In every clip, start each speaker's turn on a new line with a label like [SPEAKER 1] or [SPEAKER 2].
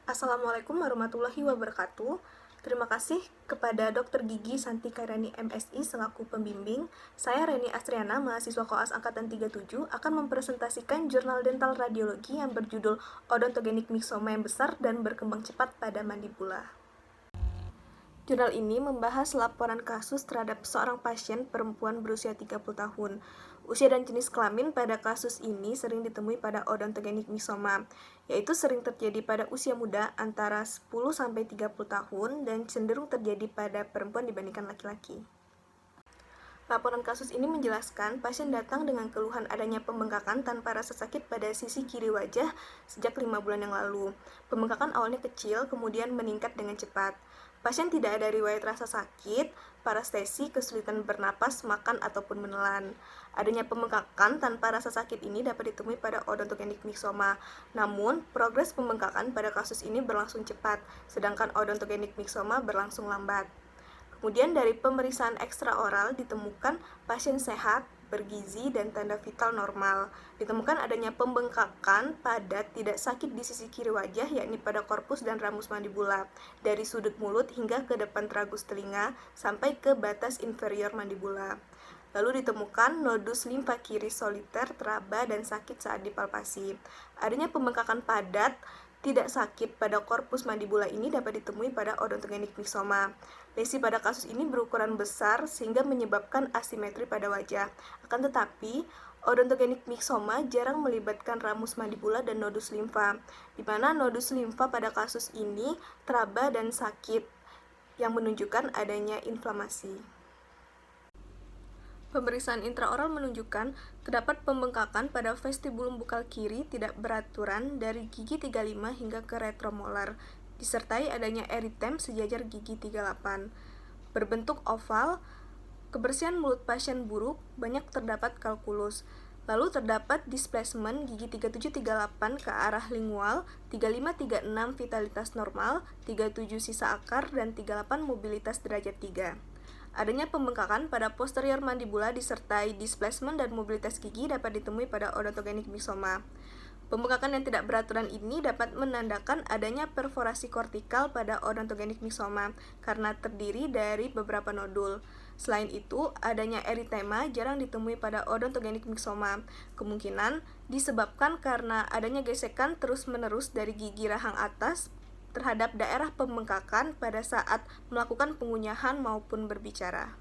[SPEAKER 1] Assalamualaikum warahmatullahi wabarakatuh. Terima kasih kepada Dr. Gigi Santi Kairani MSI selaku pembimbing. Saya Reni Astriana, mahasiswa Koas Angkatan 37, akan mempresentasikan jurnal dental radiologi yang berjudul Odontogenik Myxoma yang besar dan berkembang cepat pada mandibula. Jurnal ini membahas laporan kasus terhadap seorang pasien perempuan berusia 30 tahun. Usia dan jenis kelamin pada kasus ini sering ditemui pada odontogenik myxoma, yaitu sering terjadi pada usia muda antara 10-30 tahun dan cenderung terjadi pada perempuan dibandingkan laki-laki. Laporan kasus ini menjelaskan pasien datang dengan keluhan adanya pembengkakan tanpa rasa sakit pada sisi kiri wajah sejak 5 bulan yang lalu. Pembengkakan awalnya kecil, kemudian meningkat dengan cepat. Pasien tidak ada riwayat rasa sakit, parestesi, kesulitan bernapas, makan, ataupun menelan. Adanya pembengkakan tanpa rasa sakit ini dapat ditemui pada odontogenik myxoma. Namun, progres pembengkakan pada kasus ini berlangsung cepat, sedangkan odontogenik myxoma berlangsung lambat. Kemudian dari pemeriksaan ekstraoral ditemukan pasien sehat, bergizi, dan tanda vital normal. Ditemukan adanya pembengkakan padat tidak sakit di sisi kiri wajah, yakni pada korpus dan ramus mandibula, dari sudut mulut hingga ke depan tragus telinga sampai ke batas inferior mandibula. Lalu ditemukan nodus limfa kiri soliter, teraba, dan sakit saat dipalpasi. Adanya pembengkakan padat tidak sakit pada korpus mandibula ini dapat ditemui pada odontogenik myxoma. Lesi pada kasus ini berukuran besar sehingga menyebabkan asimetri pada wajah. Akan tetapi, odontogenik myxoma jarang melibatkan ramus mandibula dan nodus limfa, di mana nodus limfa pada kasus ini teraba dan sakit, yang menunjukkan adanya inflamasi. Pemeriksaan intraoral menunjukkan terdapat pembengkakan pada vestibulum bukal kiri tidak beraturan dari gigi 35 hingga ke retromolar, disertai adanya eritem sejajar gigi 38. Berbentuk oval, kebersihan mulut pasien buruk, banyak terdapat kalkulus. Lalu terdapat displacement gigi 37-38 ke arah lingual, 35-36 vitalitas normal, 37 sisa akar, dan 38 mobilitas derajat 3. Adanya pembengkakan pada posterior mandibula disertai displacement dan mobilitas gigi dapat ditemui pada odontogenik myxoma. Pembengkakan yang tidak beraturan ini dapat menandakan adanya perforasi kortikal pada odontogenik myxoma karena terdiri dari beberapa nodul. Selain itu, adanya eritema jarang ditemui pada odontogenik myxoma. Kemungkinan disebabkan karena adanya gesekan terus-menerus dari gigi rahang atas terhadap daerah pembengkakan pada saat melakukan pengunyahan maupun berbicara.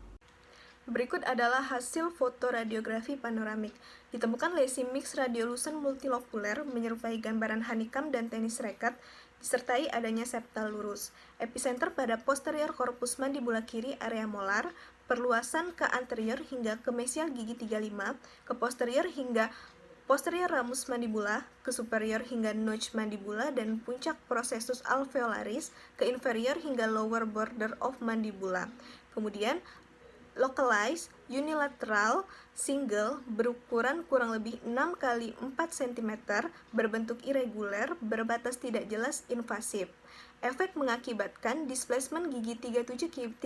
[SPEAKER 1] Berikut adalah hasil foto radiografi panoramik. Ditemukan lesi mix radiolucent multilokuler menyerupai gambaran honeycomb dan tenis racket, disertai adanya septal lurus. Epicenter pada posterior korpus mandibula kiri area molar, perluasan ke anterior hingga ke mesial gigi 35, ke posterior hingga posterior ramus mandibula, ke superior hingga notch mandibula, dan puncak processus alveolaris, ke inferior hingga lower border of mandibula. Kemudian, localized, unilateral, single, berukuran kurang lebih 6 x 4 cm, berbentuk irregular, berbatas tidak jelas, invasif. Efek mengakibatkan displacement gigi 37-38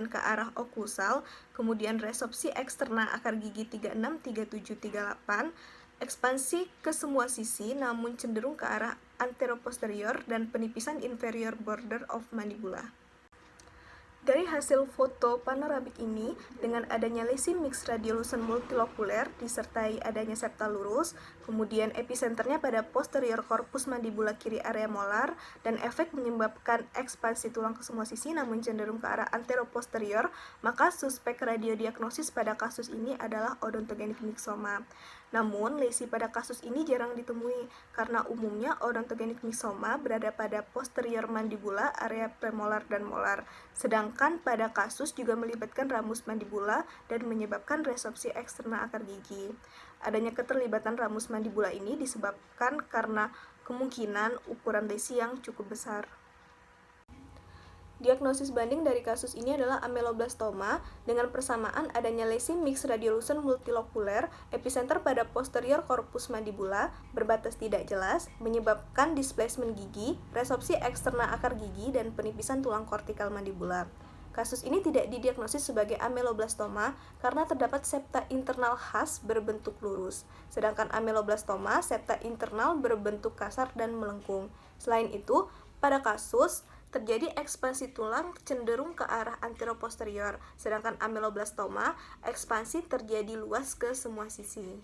[SPEAKER 1] ke arah oklusal, kemudian resorpsi eksterna akar gigi 36-37-38, ekspansi ke semua sisi namun cenderung ke arah anteroposterior, dan penipisan inferior border of mandibula. Dari hasil foto panoramik ini, dengan adanya lesi mix radiolucent multilokuler disertai adanya septal lurus, kemudian episenternya pada posterior korpus mandibula kiri area molar, dan efek menyebabkan ekspansi tulang ke semua sisi namun cenderung ke arah anteroposterior, maka suspek radiodiagnosis pada kasus ini adalah odontogenik myxoma. Namun, lesi pada kasus ini jarang ditemui karena umumnya odontogenik myxoma berada pada posterior mandibula, area premolar dan molar. Sedangkan pada kasus juga melibatkan ramus mandibula dan menyebabkan resorpsi eksterna akar gigi. Adanya keterlibatan ramus mandibula ini disebabkan karena kemungkinan ukuran lesi yang cukup besar. Diagnosis banding dari kasus ini adalah ameloblastoma dengan persamaan adanya lesi mix radiolucent multilokuler, epicenter pada posterior korpus mandibula, berbatas tidak jelas, menyebabkan displacement gigi, resorpsi eksterna akar gigi, dan penipisan tulang kortikal mandibula. Kasus ini tidak didiagnosis sebagai ameloblastoma karena terdapat septa internal khas berbentuk lurus, sedangkan ameloblastoma septa internal berbentuk kasar dan melengkung. Selain itu, Pada kasus terjadi ekspansi tulang cenderung ke arah anteroposterior, sedangkan ameloblastoma ekspansi terjadi luas ke semua sisi.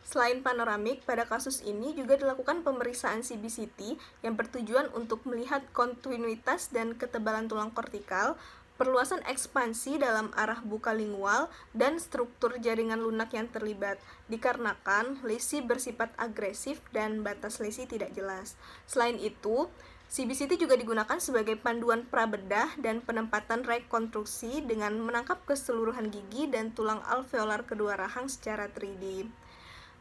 [SPEAKER 1] Selain panoramik, pada kasus ini juga dilakukan pemeriksaan CBCT yang bertujuan untuk melihat kontinuitas dan ketebalan tulang kortikal, perluasan ekspansi dalam arah bukalingual, dan struktur jaringan lunak yang terlibat, dikarenakan lesi bersifat agresif dan batas lesi tidak jelas. Selain itu, CBCT juga digunakan sebagai panduan prabedah dan penempatan rekonstruksi dengan menangkap keseluruhan gigi dan tulang alveolar kedua rahang secara 3D.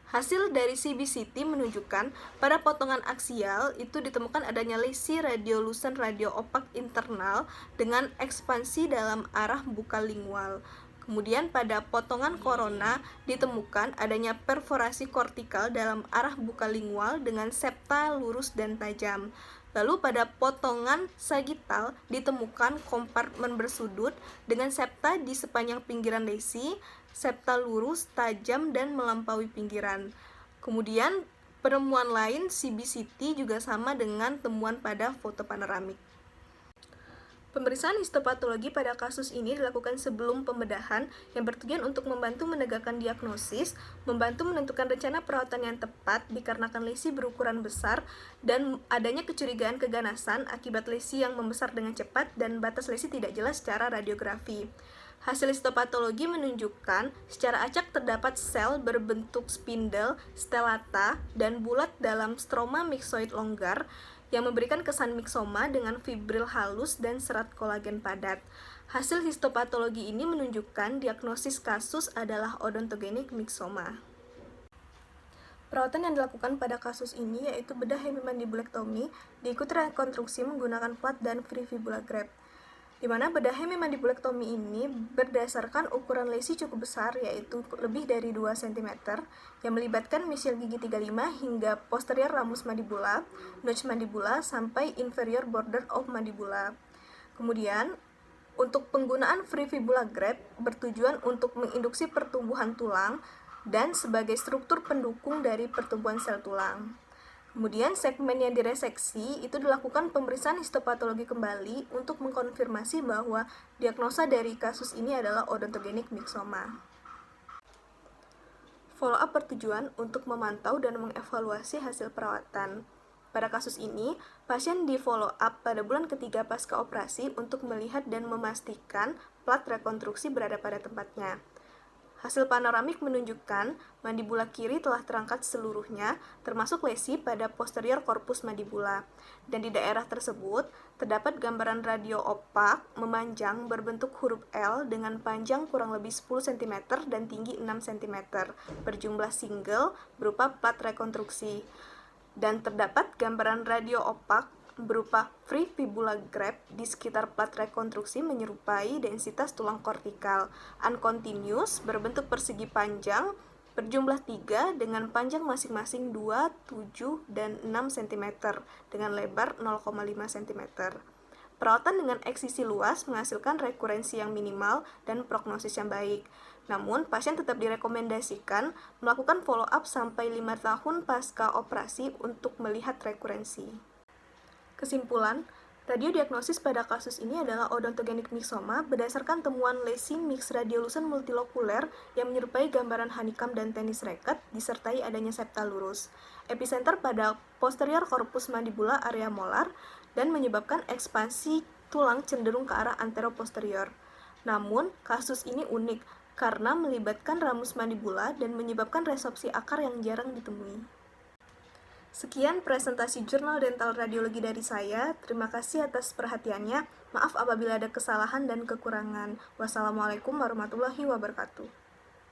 [SPEAKER 1] Hasil dari CBCT menunjukkan pada potongan aksial itu ditemukan adanya lesi radiolucent radio-opak internal dengan ekspansi dalam arah bukalingual. Kemudian pada potongan korona ditemukan adanya perforasi kortikal dalam arah bukalingual dengan septa lurus dan tajam. Lalu pada potongan sagital ditemukan kompartemen bersudut dengan septa di sepanjang pinggiran lesi, septa lurus, tajam, dan melampaui pinggiran. Kemudian penemuan lain CBCT juga sama dengan temuan pada foto panoramik. Pemeriksaan histopatologi pada kasus ini dilakukan sebelum pembedahan yang bertujuan untuk membantu menegakkan diagnosis, membantu menentukan rencana perawatan yang tepat dikarenakan lesi berukuran besar dan adanya kecurigaan keganasan akibat lesi yang membesar dengan cepat dan batas lesi tidak jelas secara radiografi. Hasil histopatologi menunjukkan secara acak terdapat sel berbentuk spindle, stellata, dan bulat dalam stroma myxoid longgar yang memberikan kesan miksoma dengan fibril halus dan serat kolagen padat. Hasil histopatologi ini menunjukkan diagnosis kasus adalah odontogenik miksoma. Perawatan yang dilakukan pada kasus ini yaitu bedah hemimandibulektomi diikuti rekonstruksi menggunakan plat dan free fibula graft, di mana bedah hemimandibulektomi ini berdasarkan ukuran lesi cukup besar yaitu lebih dari 2 cm yang melibatkan misil gigi 35 hingga posterior ramus mandibula, notch mandibula, sampai inferior border of mandibula. Kemudian, untuk penggunaan free fibula graft bertujuan untuk menginduksi pertumbuhan tulang dan sebagai struktur pendukung dari pertumbuhan sel tulang. Kemudian segmen yang direseksi itu dilakukan pemeriksaan histopatologi kembali untuk mengkonfirmasi bahwa diagnosa dari kasus ini adalah odontogenik miksoma. Follow up bertujuan untuk memantau dan mengevaluasi hasil perawatan. Pada kasus ini, pasien di follow up pada bulan ketiga pasca operasi untuk melihat dan memastikan plat rekonstruksi berada pada tempatnya. Hasil panoramik menunjukkan mandibula kiri telah terangkat seluruhnya, termasuk lesi pada posterior korpus mandibula. Dan di daerah tersebut, terdapat gambaran radio opak memanjang berbentuk huruf L dengan panjang kurang lebih 10 cm dan tinggi 6 cm, berjumlah single berupa plat rekonstruksi. Dan terdapat gambaran radio opak berupa free fibula graft di sekitar plat rekonstruksi menyerupai densitas tulang kortikal. Uncontinuous berbentuk persegi panjang berjumlah 3 dengan panjang masing-masing 2, 7, dan 6 cm dengan lebar 0,5 cm. Perawatan dengan eksisi luas menghasilkan rekurensi yang minimal dan prognosis yang baik. Namun, pasien tetap direkomendasikan melakukan follow up sampai 5 tahun pasca operasi untuk melihat rekurensi. Kesimpulan, radiodiagnosis pada kasus ini adalah odontogenik miksoma berdasarkan temuan lesi mix radiolucent multilokuler yang menyerupai gambaran honeycomb dan tenis racket disertai adanya septa lurus. Epicenter pada posterior corpus mandibula area molar dan menyebabkan ekspansi tulang cenderung ke arah anteroposterior. Namun, kasus ini unik karena melibatkan ramus mandibula dan menyebabkan resorpsi akar yang jarang ditemui. Sekian presentasi Jurnal Dental Radiologi dari saya. Terima kasih atas perhatiannya. Maaf apabila ada kesalahan dan kekurangan. Wassalamualaikum warahmatullahi wabarakatuh.